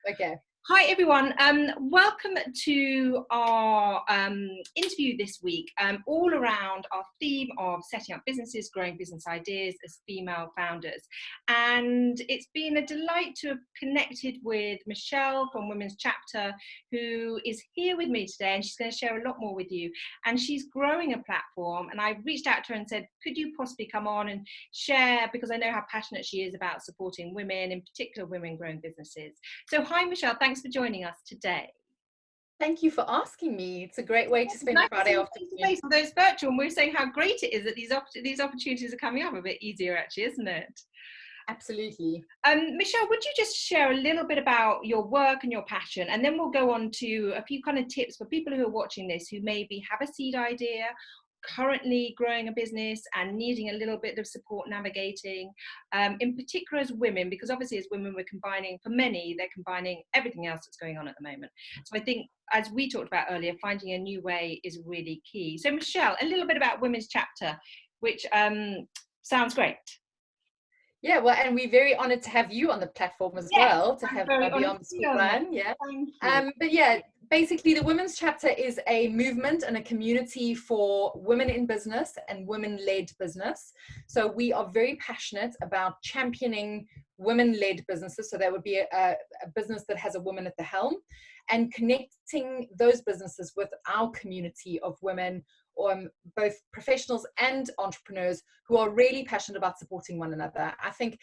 Okay. Hi everyone, welcome to our interview this week, all around our theme of setting up businesses, growing business ideas as female founders. And it's been a delight to have connected with Michelle from Women's Chapter, who is here with me today, and she's going to share a lot more with you. And she's growing a platform, and I reached out to her and said, could you possibly come on and share, because I know how passionate she is about supporting women, in particular women growing businesses. So hi Michelle, thanks for joining us today. Thank you for asking me. It's a great way to spend a Friday afternoon. Although it's virtual, and we're saying how great it is that these opportunities are coming up a bit easier, actually, isn't it? Absolutely. Michelle, would you just share a little bit about your work and your passion, and then we'll go on to a few kind of tips for people who are watching this who maybe have a seed idea, currently growing a business and needing a little bit of support navigating, in particular as women, because obviously as women for many, they're combining everything else that's going on at the moment. So I think, as we talked about earlier, finding a new way is really key. So Michelle, a little bit about Women's Chapter, which sounds great. Yeah, well, and we're very honored to have you on the platform as well, to have Beyond the School Run. Yeah. But yeah, basically the Women's Chapter is a movement and a community for women in business and women-led business. So we are very passionate about championing women-led businesses. So that would be a business that has a woman at the helm, and connecting those businesses with our community of women, both professionals and entrepreneurs who are really passionate about supporting one another. I think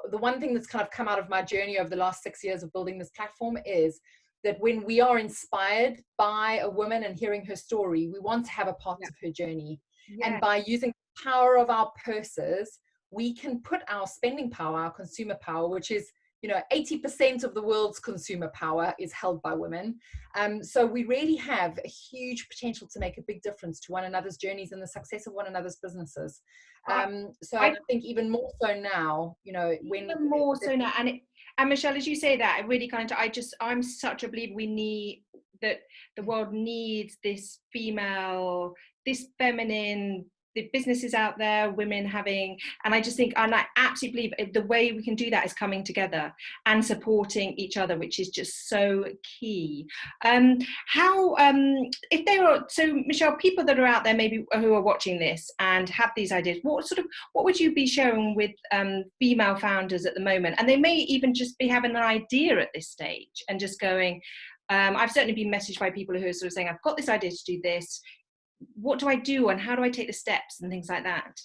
the one thing that's kind of come out of my journey over the last 6 years of building this platform is that when we are inspired by a woman and hearing her story, we want to have a part of her journey. And by using the power of our purses, we can put our spending power, our consumer power, which is 80% of the world's consumer power is held by women. So we really have a huge potential to make a big difference to one another's journeys and the success of one another's businesses. So I think even more so now, even more so now. And Michelle, as you say that, I really I'm such a believer that the world needs this feminine, the businesses out there, women having, and I just think, and I absolutely believe the way we can do that is coming together and supporting each other, which is just so key. If they were, so Michelle, people that are out there maybe who are watching this and have these ideas, what would you be sharing with female founders at the moment? And they may even just be having an idea at this stage and just going, I've certainly been messaged by people who are sort of saying, I've got this idea to do this. What do I do and how do I take the steps and things like that?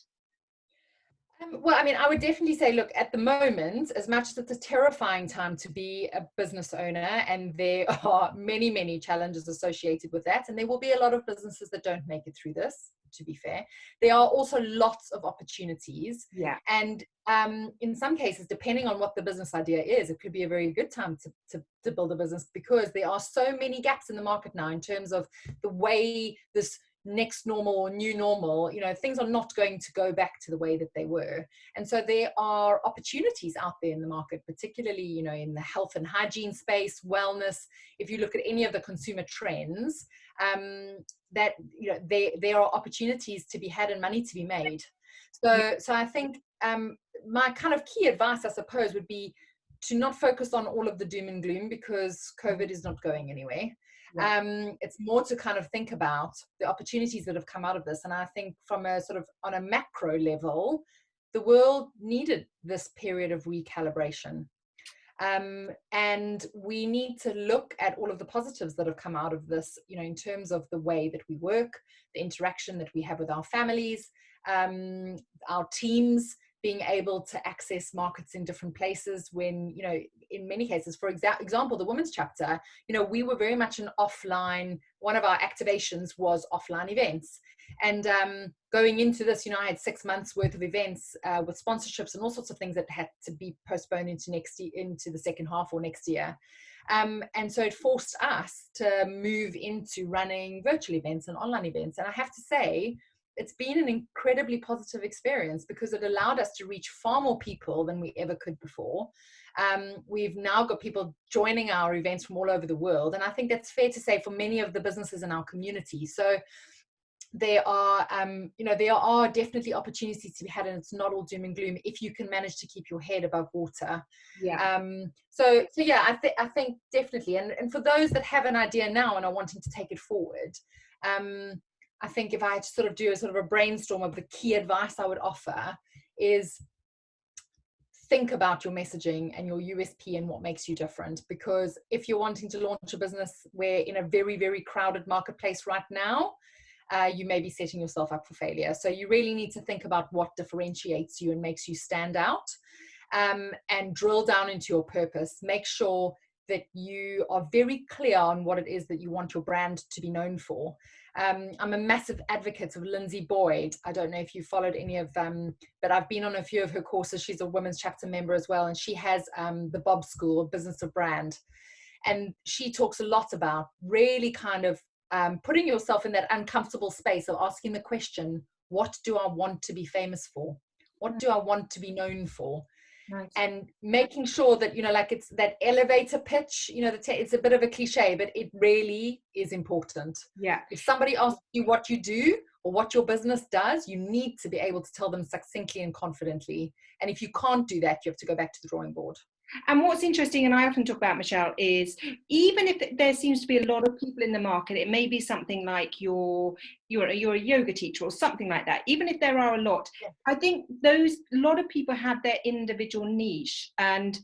Well, I mean, I would definitely say, look, at the moment, as much as it's a terrifying time to be a business owner, and there are many, many challenges associated with that, and there will be a lot of businesses that don't make it through this, to be fair, there are also lots of opportunities. Yeah. And in some cases, depending on what the business idea is, it could be a very good time to build a business, because there are so many gaps in the market now in terms of the way this next normal or new normal, things are not going to go back to the way that they were. And so there are opportunities out there in the market, particularly, in the health and hygiene space, wellness. If you look at any of the consumer trends, that, there are opportunities to be had and money to be made. So I think my kind of key advice, I suppose, would be to not focus on all of the doom and gloom, because COVID is not going anywhere. It's more to kind of think about the opportunities that have come out of this. And I think from a sort of on a macro level, the world needed this period of recalibration. And we need to look at all of the positives that have come out of this, in terms of the way that we work, the interaction that we have with our families, our teams, being able to access markets in different places when, in many cases, for example, the Women's Chapter, we were very much an offline, one of our activations was offline events. And going into this, I had 6 months worth of events with sponsorships and all sorts of things that had to be postponed into the second half or next year. And so it forced us to move into running virtual events and online events. And I have to say, it's been an incredibly positive experience, because it allowed us to reach far more people than we ever could before. We've now got people joining our events from all over the world. And I think that's fair to say for many of the businesses in our community. So there are, there are definitely opportunities to be had, and it's not all doom and gloom if you can manage to keep your head above water. Yeah. So yeah, I think definitely, and for those that have an idea now and are wanting to take it forward, I think if I had to sort of do a sort of a brainstorm of the key advice I would offer is think about your messaging and your USP and what makes you different. Because if you're wanting to launch a business where in a very, very crowded marketplace right now, you may be setting yourself up for failure. So you really need to think about what differentiates you and makes you stand out, and drill down into your purpose. Make sure that you are very clear on what it is that you want your brand to be known for. I'm a massive advocate of Lindsay Boyd. I don't know if you followed any of them, but I've been on a few of her courses. She's a women's chapter member as well, and she has the Bob School of Business of Brand. And she talks a lot about really kind of putting yourself in that uncomfortable space of asking the question, what do I want to be famous for? What do I want to be known for? Nice. And making sure that, like it's that elevator pitch, it's a bit of a cliche, but it really is important. Yeah. If somebody asks you what you do or what your business does, you need to be able to tell them succinctly and confidently. And if you can't do that, you have to go back to the drawing board. And what's interesting, and I often talk about, Michelle, is even if there seems to be a lot of people in the market, it may be something like you're a yoga teacher or something like that. Even if there are a lot, yeah. I think a lot of people have their individual niche, and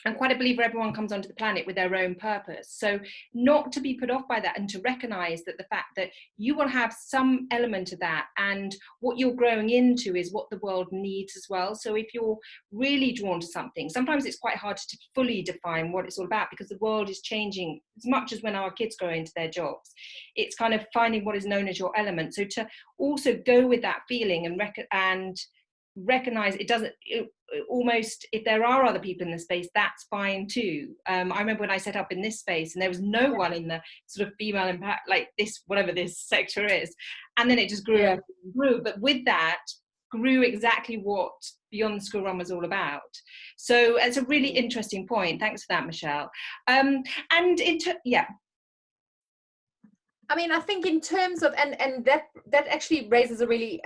I'm quite a believer everyone comes onto the planet with their own purpose. So not to be put off by that, and to recognize that the fact that you will have some element of that, and what you're growing into is what the world needs as well. So if you're really drawn to something, sometimes it's quite hard to fully define what it's all about, because the world is changing as much as when our kids go into their jobs. It's kind of finding what is known as your element. So to also go with that feeling and recognize almost, if there are other people in the space, that's fine too. I remember when I set up in this space and there was no one in the sort of female impact, like this, whatever this sector is, and then it just grew and grew. But with that grew exactly what Beyond the School Run was all about. So it's a really interesting point. Thanks for that, Michelle. I mean, I think in terms of, and that actually raises a really,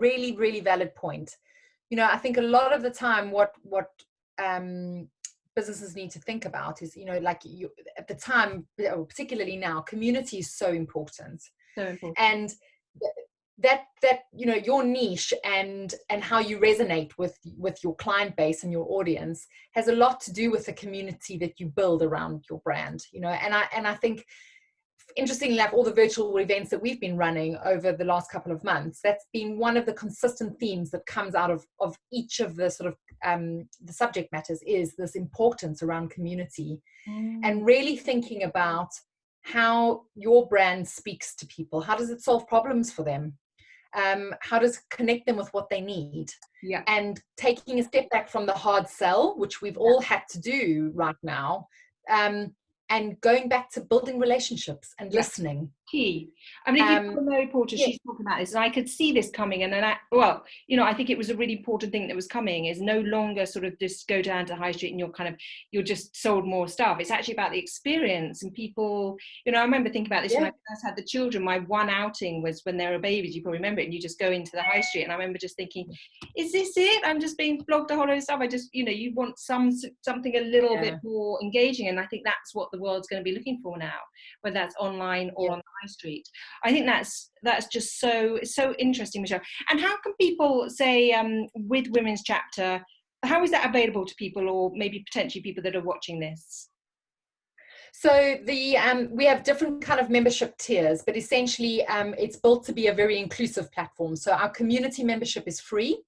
really valid point. I think a lot of the time what businesses need to think about is, at the time, particularly now, community is so important. So important. And that your niche and how you resonate with your client base and your audience has a lot to do with the community that you build around your brand. And I think, interestingly enough, all the virtual events that we've been running over the last couple of months, that's been one of the consistent themes that comes out of each of the sort of the subject matters, is this importance around community. And really thinking about how your brand speaks to people. How does it solve problems for them? How does it connect them with what they need? Yeah. And taking a step back from the hard sell, which we've all had to do right now, and going back to building relationships and listening. Key. I mean, if you follow Mary Porter, she's talking about this, and I could see this coming. And then I think it was a really important thing that was coming, is no longer sort of just go down to high street and you're just sold more stuff. It's actually about the experience and people. I remember thinking about this when I first had the children. My one outing was when they were babies. You probably remember it. And you just go into the high street, and I remember just thinking, is this it? I'm just being flogged a whole load of stuff. I just, you want something a little bit more engaging, and I think that's what the world's going to be looking for now, whether that's online or on high street. I think that's just so interesting, Michelle. And how can people say, with Women's Chapter, how is that available to people, or maybe potentially people that are watching this? So we have different kind of membership tiers, but essentially it's built to be a very inclusive platform. So our community membership is free.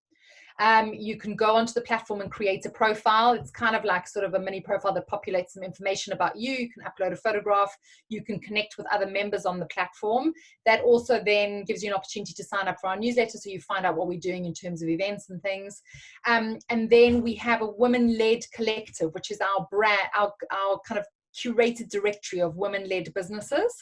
You can go onto the platform and create a profile. It's kind of like sort of a mini profile that populates some information about you. You can upload a photograph. You can connect with other members on the platform. That also then gives you an opportunity to sign up for our newsletter, so you find out what we're doing in terms of events and things. And then we have a women-led collective, which is our brand, our kind of curated directory of women-led businesses,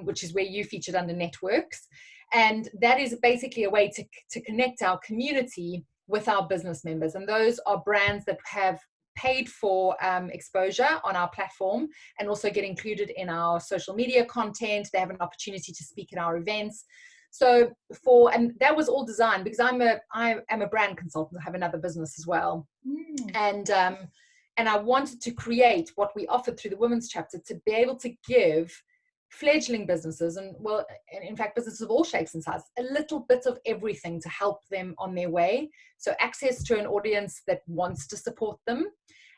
which is where you featured under networks. And that is basically a way to connect our community with our business members. And those are brands that have paid for exposure on our platform and also get included in our social media content. They have an opportunity to speak at our events. So and that was all designed because I am a brand consultant. I have another business as well. And I wanted to create what we offered through the women's chapter to be able to give fledgling businesses, and well, in fact, businesses of all shapes and sizes, a little bit of everything to help them on their way. So access to an audience that wants to support them,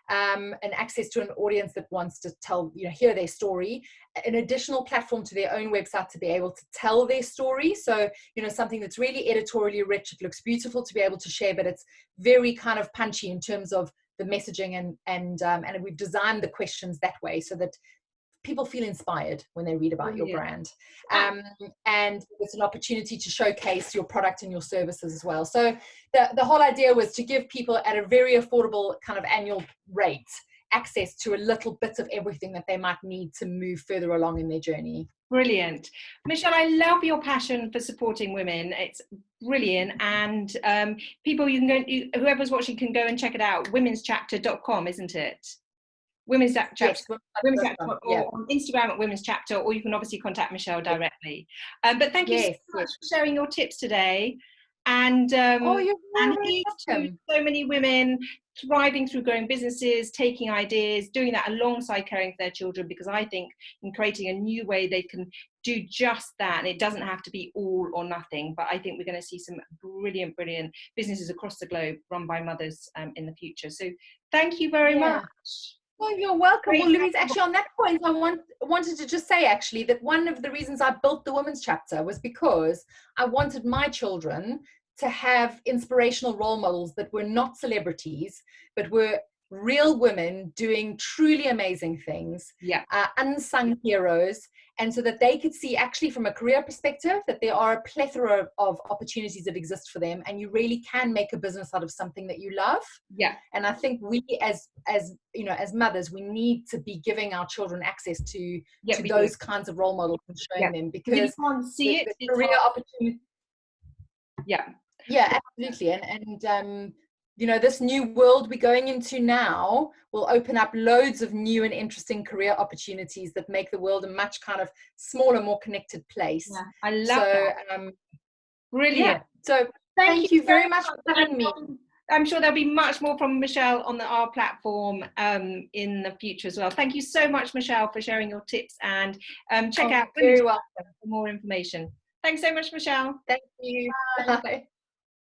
and access to an audience that wants to hear their story, an additional platform to their own website to be able to tell their story. So, something that's really editorially rich. It looks beautiful to be able to share, but it's very kind of punchy in terms of the messaging, and we've designed the questions that way so that people feel inspired when they read about your brand. And it's an opportunity to showcase your product and your services as well. So the whole idea was to give people at a very affordable kind of annual rate access to a little bit of everything that they might need to move further along in their journey. Brilliant. Michelle, I love your passion for supporting women. It's brilliant. And people, whoever's watching can go and check it out. womenschapter.com, isn't it? Women's Chapter, yes, Women's Chapter, or on Instagram at Women's Chapter, or you can obviously contact Michelle directly. But thank you so much for sharing your tips today. And you're here's to so many women thriving through growing businesses, taking ideas, doing that alongside caring for their children, because I think in creating a new way they can do just that, and it doesn't have to be all or nothing. But I think we're going to see some brilliant businesses across the globe run by mothers in the future. So thank you very much. Oh, you're welcome. Well, Louise, actually on that point, I wanted to just say actually that one of the reasons I built the Women's Chapter was because I wanted my children to have inspirational role models that were not celebrities, but were real women doing truly amazing things, unsung heroes, and so that they could see actually from a career perspective that there are a plethora of opportunities that exist for them, and you really can make a business out of something that you love. And I think we as mothers, we need to be giving our children access to those kinds of role models and showing them, because you can't see the career opportunity. Absolutely. And this new world we're going into now will open up loads of new and interesting career opportunities that make the world a much kind of smaller, more connected place. I love that. Brilliant. So thank you very much for having me. I'm sure there'll be much more from Michelle on our platform in the future as well. Thank you so much, Michelle, for sharing your tips, and check out very welcome for more information. Thanks so much, Michelle. Thank you. Bye.